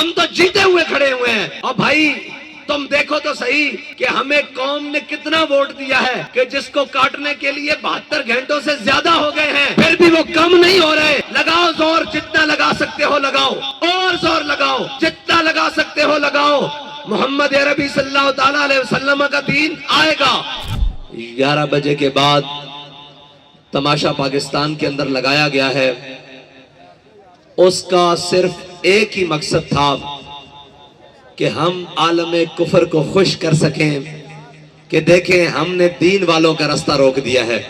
ہم تو جیتے ہوئے کھڑے ہوئے ہیں. اور بھائی تم دیکھو تو صحیح کہ ہمیں قوم نے کتنا ووٹ دیا ہے کہ جس کو کاٹنے کے لیے 72 گھنٹوں سے زیادہ ہو گئے ہیں، پھر بھی وہ کم نہیں ہو رہے. لگاؤ زور، جتنا لگا سکتے ہو لگاؤ، اور زور لگاؤ، جتنا لگا سکتے ہو لگاؤ. محمد عربی صلی اللہ تعالیٰ علیہ وسلم کا دین آئے گا. 11 بجے کے بعد تماشا پاکستان کے اندر لگایا گیا ہے. اس کا صرف ایک ہی مقصد تھا کہ ہم عالم کفر کو خوش کر سکیں کہ دیکھیں ہم نے دین والوں کا راستہ روک دیا ہے.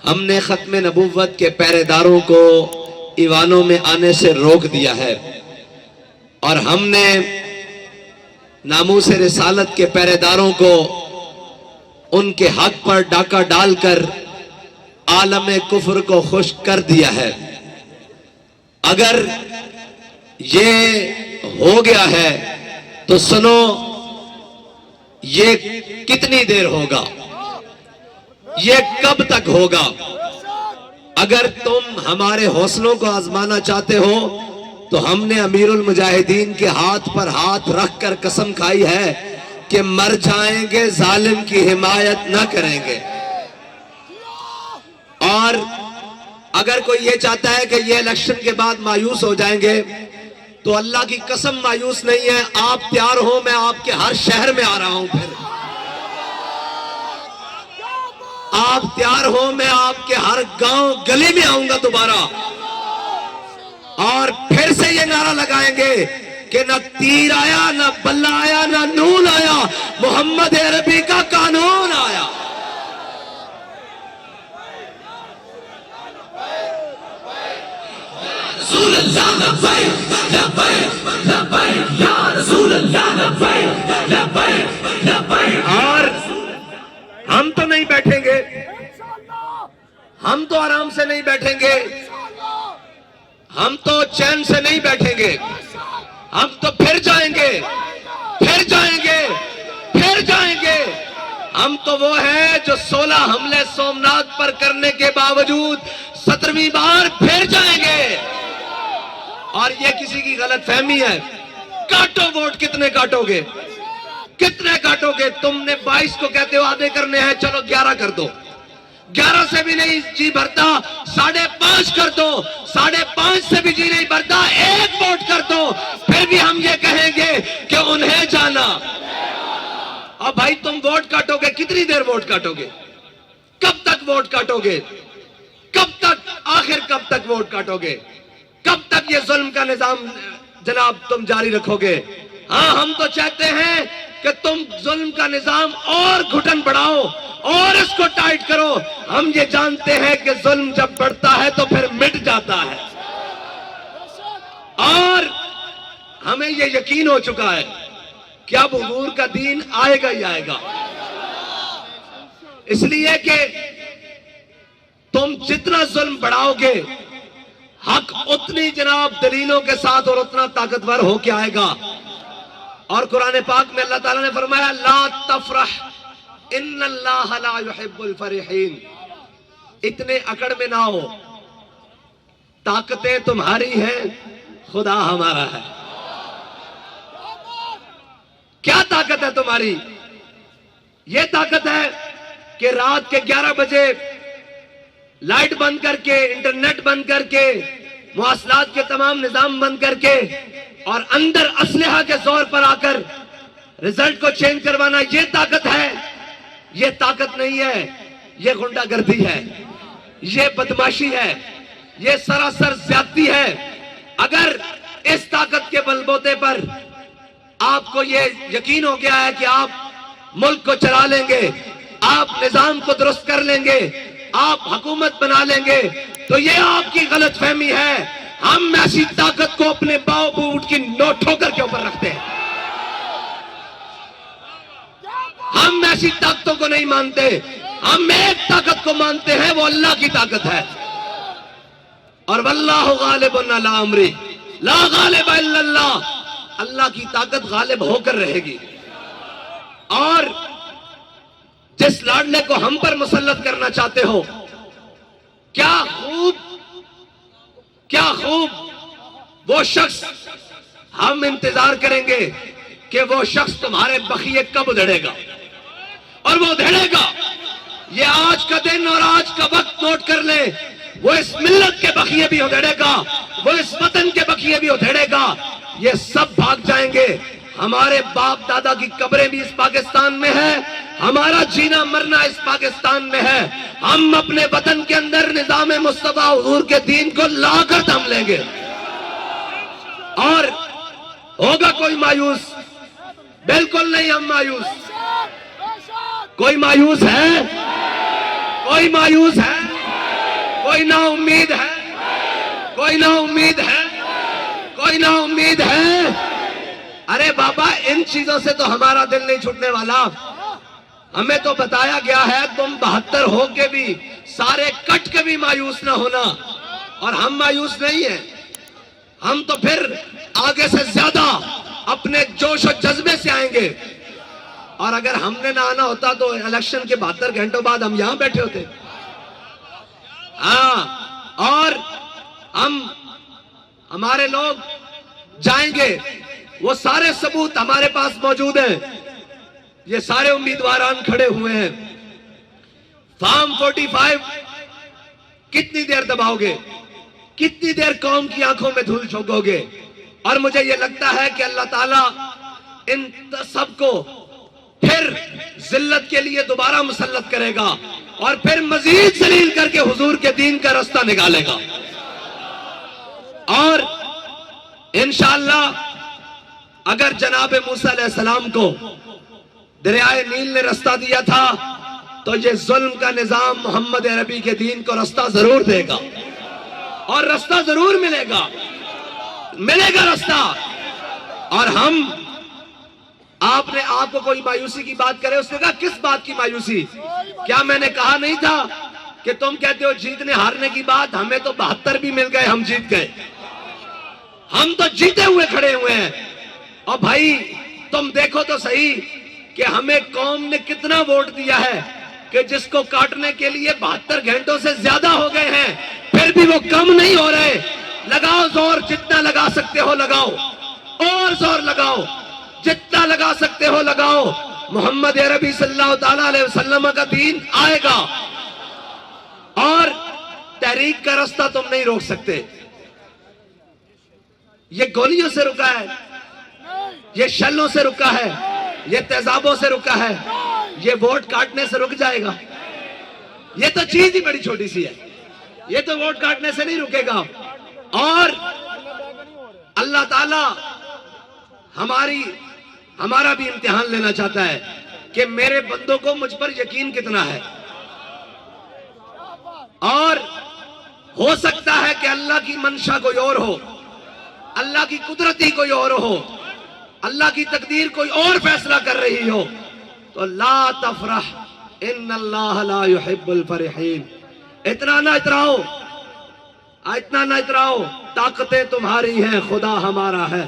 ہم نے ختم نبوت کے پہرے داروں کو ایوانوں میں آنے سے روک دیا ہے، اور ہم نے ناموس رسالت کے پہرے داروں کو ان کے حق پر ڈاکہ ڈال کر عالم کفر کو خوش کر دیا ہے. اگر یہ ہو گیا ہے تو سنو، یہ کتنی دیر ہوگا، یہ کب تک ہوگا؟ اگر تم ہمارے حوصلوں کو آزمانا چاہتے ہو تو ہم نے امیر المجاہدین کے ہاتھ پر ہاتھ رکھ کر قسم کھائی ہے کہ مر جائیں گے ظالم کی حمایت نہ کریں گے. اور اگر کوئی یہ چاہتا ہے کہ یہ الیکشن کے بعد مایوس ہو جائیں گے تو اللہ کی قسم مایوس نہیں ہے. آپ تیار ہو، میں آپ کے ہر شہر میں آ رہا ہوں. پھر آپ تیار ہو، میں آپ کے ہر گاؤں گلی میں آؤں گا دوبارہ، اور پھر سے یہ نعرہ لگائیں گے کہ نہ تیر آیا، نہ بلہ آیا، نہ نون آیا، محمد عربی کا قانون آیا. رسول اللہ لبیک لبیک لبیک یا رسول اللہ لبیک لبیک لبیک. اور ہم تو نہیں بیٹھیں گے، ہم تو آرام سے نہیں بیٹھیں گے، ہم تو چین سے نہیں بیٹھیں گے. ہم تو پھر جائیں گے، پھر جائیں گے، پھر جائیں گے. ہم تو وہ ہیں جو 16 حملے سومناتھ پر کرنے کے باوجود 17ویں بار پھر جائیں گے. اور یہ کسی کی غلط فہمی ہے. کاٹو ووٹ، کتنے کاٹو گے، کتنے کاٹو گے؟ تم نے 22 کو کہتے ہو آدھے کرنے ہیں، چلو 11 کر دو. 11 سے بھی نہیں جی بھرتا، 5.5 کر دو. 5.5 سے بھی جی نہیں بھرتا، 1 ووٹ کر دو. پھر بھی ہم یہ کہیں گے کہ انہیں جانا. اب بھائی تم ووٹ کاٹو گے، کتنی دیر ووٹ کاٹو گے؟ کب تک ووٹ کاٹو گے؟ کب تک؟ آخر کب تک ووٹ کاٹو گے؟ کب تک یہ ظلم کا نظام جناب تم جاری رکھو گے؟ ہاں ہم تو چاہتے ہیں کہ تم ظلم کا نظام اور گھٹن بڑھاؤ اور اس کو ٹائٹ کرو. ہم یہ جانتے ہیں کہ ظلم جب بڑھتا ہے تو پھر مٹ جاتا ہے، اور ہمیں یہ یقین ہو چکا ہے کہ اب حضور کا دین آئے گا ہی آئے گا. اس لیے کہ تم جتنا ظلم بڑھاؤ گے، حق اتنی جناب دلیلوں کے ساتھ اور اتنا طاقتور ہو کے آئے گا. اور قرآن پاک میں اللہ تعالیٰ نے فرمایا لا تفرح ان اللہ لا يحب الفرحین. اتنے اکڑ میں نہ ہو، طاقتیں تمہاری ہیں، خدا ہمارا ہے. کیا طاقت ہے تمہاری؟ یہ طاقت ہے کہ رات کے 11 بجے لائٹ بند کر کے، انٹرنیٹ بند کر کے، مواصلات کے تمام نظام بند کر کے، اور اندر اسلحہ کے زور پر آ کر رزلٹ کو چینج کروانا، یہ طاقت ہے؟ یہ طاقت نہیں ہے، یہ غنڈہ گردی ہے، یہ بدماشی ہے، یہ سراسر زیادتی ہے. اگر اس طاقت کے بل بوتے پر آپ کو یہ یقین ہو گیا ہے کہ آپ ملک کو چلا لیں گے، آپ نظام کو درست کر لیں گے، آپ حکومت بنا لیں گے، تو یہ آپ کی غلط فہمی ہے. ہم ایسی طاقت کو اپنے باؤ بوٹ کی نوٹوں کر کے اوپر رکھتے ہیں. ہم ایسی طاقتوں کو نہیں مانتے، ہم ایک طاقت کو مانتے ہیں، وہ اللہ کی طاقت ہے. اور واللہ غالب علی امرہ لا غالب الا اللہ. اللہ کی طاقت غالب ہو کر رہے گی. اور جس لاڈلے کو ہم پر مسلط کرنا چاہتے ہو، کیا خوب وہ شخص ہم انتظار کریں گے کہ وہ شخص تمہارے بخیے کب ادھڑے گا، اور وہ ادھڑے گا۔ یہ آج کا دن اور آج کا وقت نوٹ کر لیں، وہ اس ملت کے بخیے بھی ادھڑے گا، وہ اس وطن کے بخیے بھی ادھڑے گا، یہ سب بھاگ جائیں گے۔ ہمارے باپ دادا کی قبریں بھی اس پاکستان میں ہے، ہمارا جینا مرنا اس پاکستان میں ہے۔ ہم اپنے وطن کے اندر نظام مصطفیٰ حضور کے دین کو لا کر دم لیں گے۔ اور ہوگا کوئی مایوس؟ بالکل نہیں ہم مایوس۔ کوئی مایوس ہے؟ کوئی مایوس ہے؟ کوئی نا امید ہے؟ کوئی نا امید ہے؟ کوئی نا امید ہے؟ ارے بابا، ان چیزوں سے تو ہمارا دل نہیں چھوٹنے والا۔ ہمیں تو بتایا گیا ہے تم 72 ہو کے بھی، سارے کٹ کے بھی مایوس نہ ہونا، اور ہم مایوس نہیں ہیں۔ ہم تو پھر آگے سے زیادہ اپنے جوش و جذبے سے آئیں گے، اور اگر ہم نے نہ آنا ہوتا تو الیکشن کے 72 گھنٹوں بعد ہم یہاں بیٹھے ہوتے۔ ہاں، اور ہمارے لوگ جائیں گے، وہ سارے ثبوت ہمارے پاس موجود ہیں، یہ سارے امیدواران کھڑے ہوئے ہیں۔ فارم 45 کتنی دیر دباؤ گے؟ کتنی دیر قوم کی آنکھوں میں دھول جھونکو گے؟ اور مجھے یہ لگتا ہے کہ اللہ تعالیٰ ان سب کو پھر ذلت کے لیے دوبارہ مسلط کرے گا، اور پھر مزید ذلیل کر کے حضور کے دین کا راستہ نکالے گا۔ اور انشاءاللہ اگر جناب موسیٰ علیہ السلام کو دریائے نیل نے راستہ دیا تھا، تو یہ ظلم کا نظام محمد عربی کے دین کو راستہ ضرور دے گا، اور راستہ ضرور ملے گا راستہ۔ اور آپ نے آپ کو کوئی مایوسی کی بات کرے، اس نے کہا کس بات کی مایوسی؟ کیا میں نے کہا نہیں تھا کہ تم کہتے ہو جیتنے ہارنے کی بات؟ ہمیں تو 72 بھی مل گئے، ہم جیت گئے، ہم تو جیتے ہوئے کھڑے ہوئے ہیں۔ اور بھائی تم دیکھو تو صحیح کہ ہمیں قوم نے کتنا ووٹ دیا ہے، کہ جس کو کاٹنے کے لیے 72 گھنٹوں سے زیادہ ہو گئے ہیں، پھر بھی وہ کم نہیں ہو رہے۔ لگاؤ زور، جتنا لگا سکتے ہو لگاؤ، اور زور لگاؤ، جتنا لگا سکتے ہو لگاؤ۔ محمد عربی صلی اللہ تعالیٰ علیہ وسلم کا دین آئے گا، اور تحریک کا راستہ تم نہیں روک سکتے۔ یہ گولیوں سے رکا ہے، یہ شلوں سے رکا ہے، یہ تیزابوں سے رکا ہے، یہ ووٹ کاٹنے سے رک جائے گا؟ یہ تو چیز ہی بڑی چھوٹی سی ہے، یہ تو ووٹ کاٹنے سے نہیں رکے گا۔ اور اللہ تعالیٰ ہمارا بھی امتحان لینا چاہتا ہے کہ میرے بندوں کو مجھ پر یقین کتنا ہے۔ اور ہو سکتا ہے کہ اللہ کی منشا کوئی اور ہو، اللہ کی قدرت ہی کوئی اور ہو، اللہ کی تقدیر کوئی اور فیصلہ کر رہی ہو، تو لا تفرح ان اللہ لا يحب الفرحین۔ اتنا نہ اتراؤ، طاقتیں تمہاری ہیں، خدا ہمارا ہے،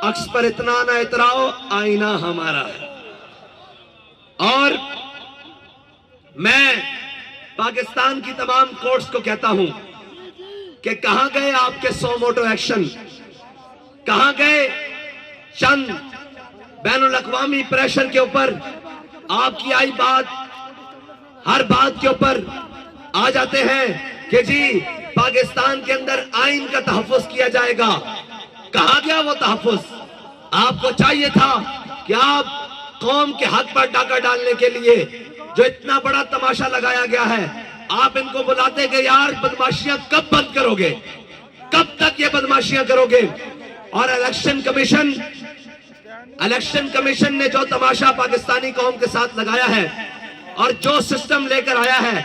عکس پر اتنا نہ اتراؤ، آئینہ ہمارا ہے۔ اور میں پاکستان کی تمام کورٹس کو کہتا ہوں کہ کہاں گئے آپ کے 100 موٹو ایکشن؟ کہاں گئے چند بین الاقوامی پریشر کے اوپر آپ کی آئی بات؟ ہر بات کے اوپر آ جاتے ہیں کہ جی پاکستان کے اندر آئین کا تحفظ کیا جائے گا۔ کہاں گیا وہ تحفظ؟ آپ کو چاہیے تھا کہ آپ قوم کے حق پر ڈاکہ ڈالنے کے لیے جو اتنا بڑا تماشا لگایا گیا ہے، آپ ان کو بلاتے کہ یار بدماشیاں کب بند کرو گے، کب تک یہ بدماشیاں کرو گے؟ اور الیکشن کمیشن نے جو تماشا پاکستانی قوم کے ساتھ لگایا ہے اور جو سسٹم لے کر آیا ہے،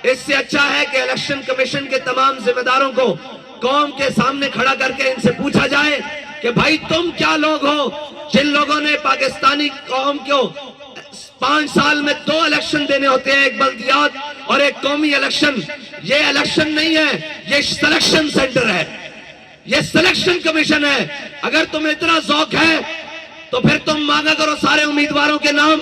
اس سے اچھا ہے کہ الیکشن کمیشن کے تمام ذمہ داروں کو قوم کے سامنے کھڑا کر کے ان سے پوچھا جائے کہ بھائی تم کیا لوگ ہو جن لوگوں نے پاکستانی قوم کو 5 سال میں 2 الیکشن دینے ہوتے ہیں، ایک بلدیات اور ایک قومی الیکشن۔ یہ الیکشن نہیں ہے، یہ سلیکشن سینٹر ہے، یہ سلیکشن کمیشن ہے۔ اگر تمہیں اتنا ذوق ہے تو پھر تم مانگا کرو سارے امیدواروں کے نام،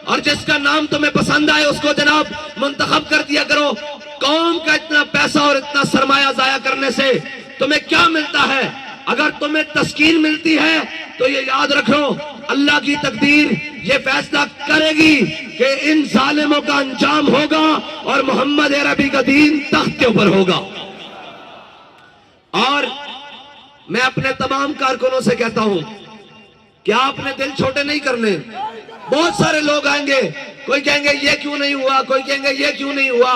اور جس کا نام تمہیں پسند آئے اس کو جناب منتخب کر دیا کرو۔ قوم کا اتنا پیسہ اور اتنا سرمایہ ضائع کرنے سے تمہیں کیا ملتا ہے؟ اگر تمہیں تسکین ملتی ہے تو یہ یاد رکھو اللہ کی تقدیر یہ فیصلہ کرے گی کہ ان ظالموں کا انجام ہوگا اور محمد عربی کا دین تخت کے اوپر ہوگا۔ اور میں اپنے تمام کارکنوں سے کہتا ہوں کہ آپ نے دل چھوٹے نہیں کرنے۔ بہت سارے لوگ آئیں گے، کوئی کہیں گے یہ کیوں نہیں ہوا، کوئی کہیں گے یہ کیوں نہیں ہوا۔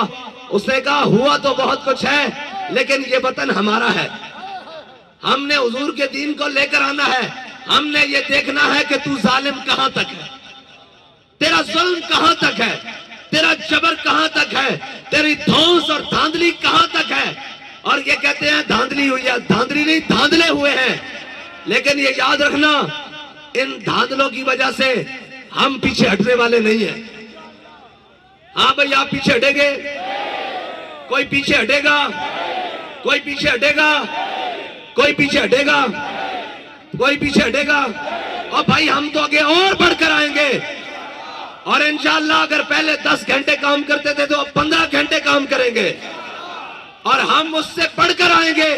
اس نے کہا ہوا تو بہت کچھ ہے لیکن یہ وطن ہمارا ہے، ہم نے حضور کے دین کو لے کر آنا ہے۔ ہم نے یہ دیکھنا ہے کہ تو ظالم کہاں تک ہے، تیرا ظلم کہاں تک ہے، تیرا جبر کہاں تک ہے، تیری دھونس اور دھاندلی کہاں تک ہے۔ اور یہ کہتے ہیں دھاندلی ہوئی ہے، دھاندلی نہیں دھاندلے ہوئے ہیں۔ لیکن یہ یاد رکھنا ان دھاندلوں کی وجہ سے ہم پیچھے ہٹنے والے نہیں ہیں۔ ہاں بھئی آپ پیچھے ہٹیں گے؟ کوئی پیچھے ہٹے گا؟ کوئی پیچھے ہٹے گا؟ کوئی پیچھے ہٹے گا؟ کوئی پیچھے ہٹے گا؟ اور بھائی ہم تو آگے اور بڑھ کر آئیں گے، اور انشاءاللہ اگر پہلے 10 گھنٹے کام کرتے تھے تو اب 15 گھنٹے کام کریں گے، اور ہم اس سے بڑھ کر آئیں گے،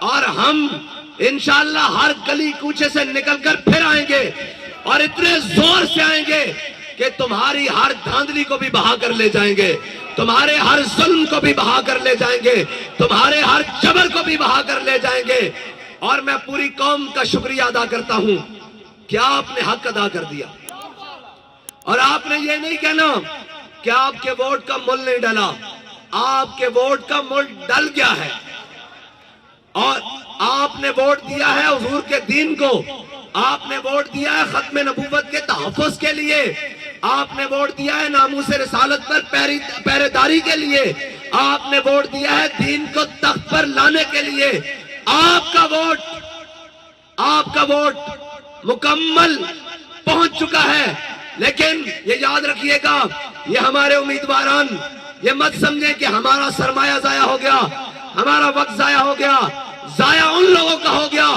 اور ہم انشاءاللہ ہر گلی کوچے سے نکل کر پھر آئیں گے، اور اتنے زور سے آئیں گے کہ تمہاری ہر دھاندلی کو بھی بہا کر لے جائیں گے، تمہارے ہر ظلم کو بھی بہا کر لے جائیں گے، تمہارے ہر جبر کو بھی بہا کر لے جائیں گے۔ اور میں پوری قوم کا شکریہ ادا کرتا ہوں کہ آپ نے حق ادا کر دیا، اور آپ نے یہ نہیں کہنا کہ آپ کے ووٹ کا مول نہیں ڈلا، آپ کے ووٹ کا مول ڈل گیا ہے، اور آپ نے ووٹ دیا ہے حضور کے دین کو، آپ نے ووٹ دیا ہے ختم نبوت کے تحفظ کے لیے، آپ نے ووٹ دیا ہے ناموس رسالت پر پہرے داری کے لیے، آپ نے ووٹ دیا ہے دین کو تخت پر لانے کے لیے۔ آپ کا ووٹ مکمل پہنچ چکا ہے، لیکن یہ یاد رکھیے گا یہ ہمارے امیدواران یہ مت سمجھیں کہ ہمارا سرمایہ ضائع ہو گیا، ہمارا وقت ضائع ہو گیا، ضائع ان لوگوں کا ہو گیا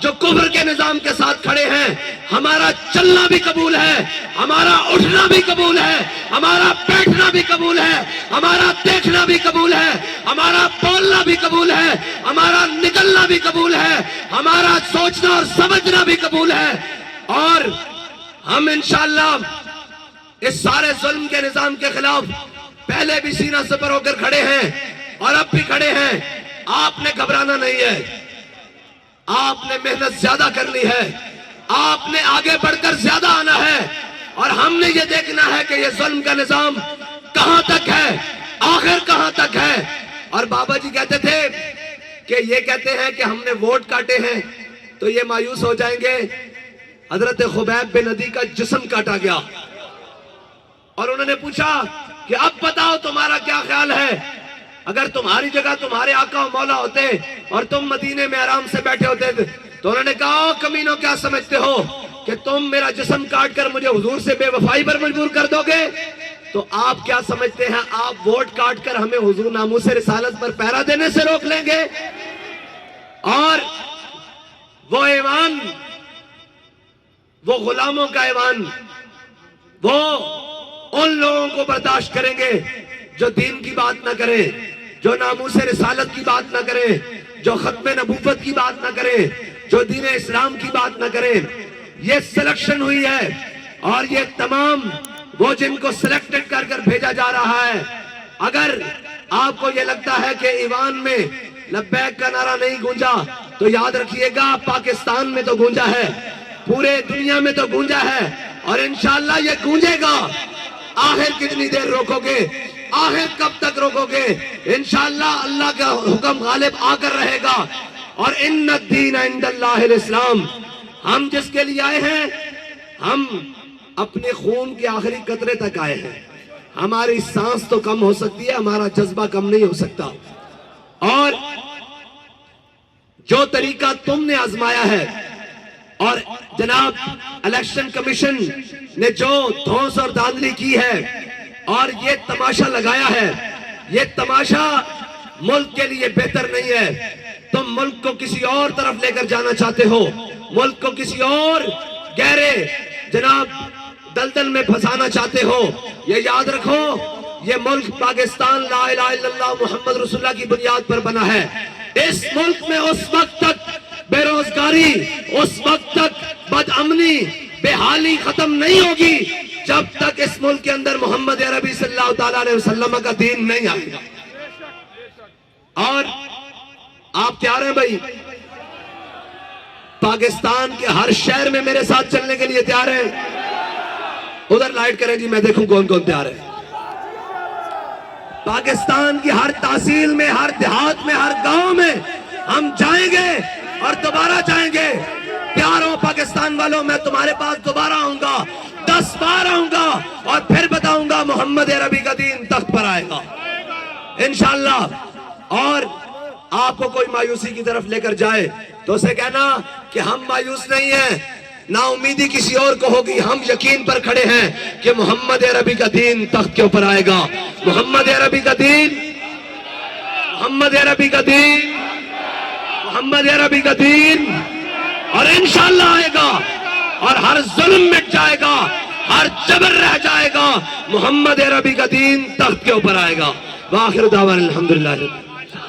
جو کفر کے نظام کے ساتھ کھڑے ہیں۔ ہمارا چلنا بھی قبول ہے، ہمارا اٹھنا بھی قبول ہے، ہمارا بیٹھنا بھی قبول ہے، ہمارا دیکھنا بھی قبول ہے، ہمارا بولنا بھی قبول ہے، ہمارا نکلنا بھی قبول ہے، ہمارا سوچنا اور سمجھنا بھی قبول ہے۔ اور ہم انشاءاللہ اس سارے ظلم کے نظام کے خلاف پہلے بھی سینہ سپر ہو کر کھڑے ہیں اور اب بھی کھڑے ہیں۔ آپ نے گھبرانا نہیں ہے، آپ نے محنت زیادہ کرنی ہے، آپ نے آگے بڑھ کر زیادہ آنا ہے، اور ہم نے یہ دیکھنا ہے کہ یہ ظلم کا نظام کہاں تک ہے، آخر کہاں تک ہے۔ اور بابا جی کہتے تھے کہ یہ کہتے ہیں کہ ہم نے ووٹ کاٹے ہیں تو یہ مایوس ہو جائیں گے۔ حضرت خبیب بن عدی کا جسم کاٹا گیا، اور انہوں نے پوچھا کہ اب بتاؤ تمہارا کیا خیال ہے، اگر تمہاری جگہ تمہارے آقا و مولا ہوتے اور تم مدینے میں آرام سے بیٹھے ہوتے تو انہوں نے کہا کمینوں کیا سمجھتے ہو کہ تم میرا جسم کاٹ کر مجھے حضور سے بے وفائی پر مجبور کر دو گے؟ تو آپ کیا سمجھتے ہیں آپ ووٹ کاٹ کر ہمیں حضور ناموس رسالت پر پہرا دینے سے روک لیں گے؟ اور وہ ایوان، وہ غلاموں کا ایوان، وہ ان لوگوں کو برداشت کریں گے جو دین کی بات نہ کریں، جو ناموس رسالت کی بات نہ کریں، جو ختم نبوت کی بات نہ کریں، جو دین اسلام کی بات نہ کریں۔ یہ سلیکشن ہوئی ہے، اور یہ تمام وہ جن کو سلیکٹڈ کر کر بھیجا جا رہا ہے۔ اگر آپ کو یہ لگتا ہے کہ ایوان میں لبیک کا نعرہ نہیں گونجا تو یاد رکھیے گا پاکستان میں تو گونجا ہے، پورے دنیا میں تو گونجا ہے، اور انشاءاللہ یہ گونجے گا۔ آخر کتنی دیر روکو گے؟ آخر کب تک روکو گے؟ انشاءاللہ اللہ کا حکم غالب آ کر رہے گا۔ اور ان الدین عند اللہ الاسلام، ہم جس کے لیے آئے ہیں، ہم اپنے خون کے آخری قطرے تک آئے ہیں۔ ہماری سانس تو کم ہو سکتی ہے، ہمارا جذبہ کم نہیں ہو سکتا۔ اور جو طریقہ تم نے آزمایا ہے، اور جناب الیکشن کمیشن نے جو دھونس اور دھاندلی کی ہے اور یہ تماشا لگایا ہے، یہ تماشا ملک کے لیے بہتر نہیں ہے۔ تم ملک کو کسی اور طرف لے کر جانا چاہتے ہو، ملک کو کسی اور گہرے جناب دلدل میں پھنسانا چاہتے ہو۔ یہ یاد رکھو یہ ملک پاکستان لا الہ الا اللہ محمد رسول اللہ کی بنیاد پر بنا ہے۔ اس ملک میں اس وقت تک بے روزگاری، اس وقت تک بدامنی، بے حالی ختم نہیں ہوگی جب تک اس ملک کے اندر محمد عربی صلی اللہ تعالیٰ علیہ وسلم کا دین نہیں آئے گا۔ اور آپ تیار ہیں بھائی؟ پاکستان کے ہر شہر میں میرے ساتھ چلنے کے لیے تیار ہیں؟ ادھر لائٹ کریں جی، میں دیکھوں کون کون تیار ہے۔ پاکستان کی ہر تحصیل میں، ہر دیہات میں، ہر گاؤں میں ہم جائیں گے اور دوبارہ جائیں گے۔ پیاروں پاکستان والوں، میں تمہارے پاس دوبارہ آؤں گا، 10 بار آؤں گا اور پھر بتاؤں گا محمد عربی کا دین تخت پر آئے گا انشاءاللہ۔ اور آپ کو کوئی مایوسی کی طرف لے کر جائے تو اسے کہنا کہ ہم مایوس نہیں ہیں، نا امیدی کسی اور کو ہوگی، ہم یقین پر کھڑے ہیں کہ محمد عربی کا دین تخت کے اوپر آئے گا۔ محمد عربی کا دین، محمد عربی کا دین، محمد عربی کا دین، اور انشاءاللہ آئے گا، اور ہر ظلم مٹ جائے گا، ہر جبر رہ جائے گا، محمد عربی کا دین تخت کے اوپر آئے گا۔ وآخر دعوانا الحمدللہ۔